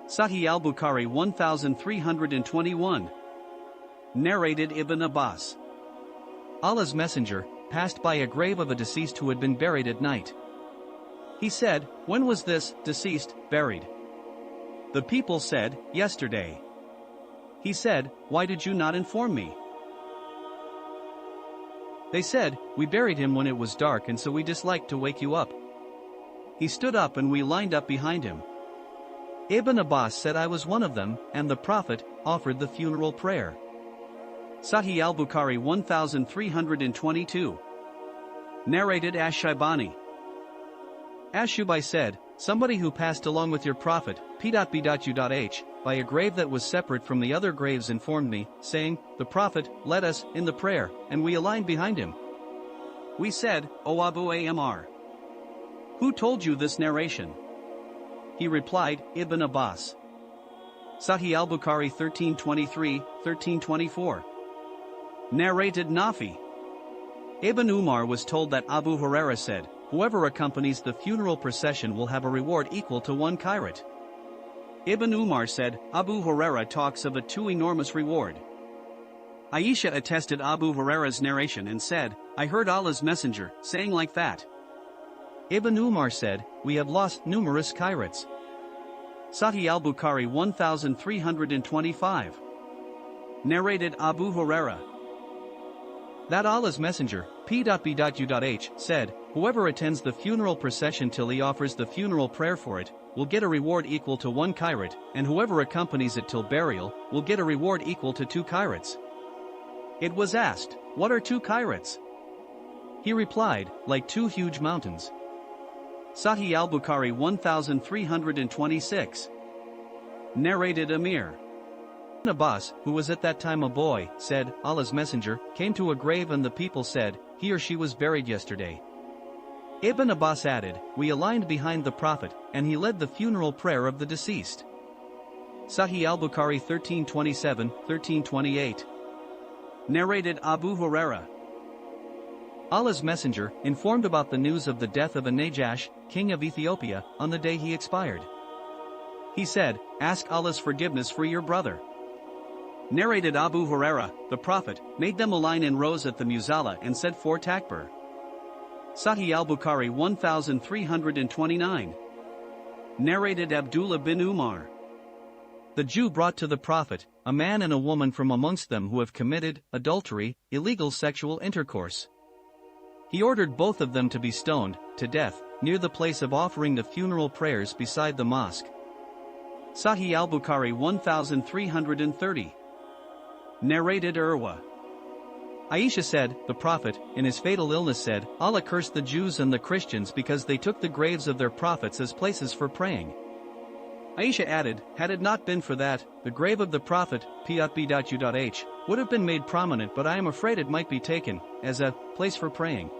Sahih al-Bukhari 1321. Narrated Ibn Abbas. Allah's Messenger passed by a grave of a deceased who had been buried at night. He said, "When was this deceased buried?" The people said, "Yesterday." He said, "Why did you not inform me?" They said, "We buried him when it was dark and so we disliked to wake you up." He stood up and we lined up behind him. Ibn Abbas said, "I was one of them, and the Prophet offered the funeral prayer." Sahih al-Bukhari 1322. Narrated Ash-Shaybani. Ash-Shubai said, "Somebody who passed along with your Prophet, p.b.u.h, by a grave that was separate from the other graves informed me, saying, 'The Prophet led us in the prayer, and we aligned behind him.' We said, 'O Abu Amr, who told you this narration?' He replied, 'Ibn Abbas.'" Sahih al-Bukhari 1323-1324. Narrated Nafi. Ibn Umar was told that Abu Huraira said, "Whoever accompanies the funeral procession will have a reward equal to 1 qirat." Ibn Umar said, "Abu Huraira talks of a too enormous reward." Aisha attested Abu Huraira's narration and said, "I heard Allah's Messenger saying like that." Ibn Umar said, "We have lost numerous qirats." Sahih al-Bukhari 1325. Narrated Abu Huraira. That Allah's Messenger, p.b.u.h, said, "Whoever attends the funeral procession till he offers the funeral prayer for it, will get a reward equal to 1 qirat, and whoever accompanies it till burial, will get a reward equal to 2 qirats." It was asked, "What are 2 qirats?" He replied, "Like 2 huge mountains." Sahih al-Bukhari 1326. Narrated Amir. Ibn Abbas, who was at that time a boy, said, "Allah's Messenger came to a grave and the people said, 'He or she was buried yesterday.' Ibn Abbas added, 'We aligned behind the Prophet, and he led the funeral prayer of the deceased.'" Sahih al-Bukhari 1327-1328. Narrated Abu Huraira. Allah's Messenger informed about the news of the death of a Najash, king of Ethiopia, on the day he expired. He said, "Ask Allah's forgiveness for your brother." Narrated Abu Huraira, the Prophet made them align in rows at the Musalla and said 4 takbir. Sahih al-Bukhari 1329. Narrated Abdullah bin Umar. The Jew brought to the Prophet a man and a woman from amongst them who have committed adultery, illegal sexual intercourse. He ordered both of them to be stoned to death near the place of offering the funeral prayers beside the mosque. Sahih al-Bukhari 1330. Narrated Urwa. Aisha said, "The Prophet, in his fatal illness said, Allah cursed the Jews and the Christians because they took the graves of their prophets as places for praying." Aisha added, "Had it not been for that, the grave of the Prophet, p.b.u.h, would have been made prominent, but I am afraid it might be taken as a place for praying."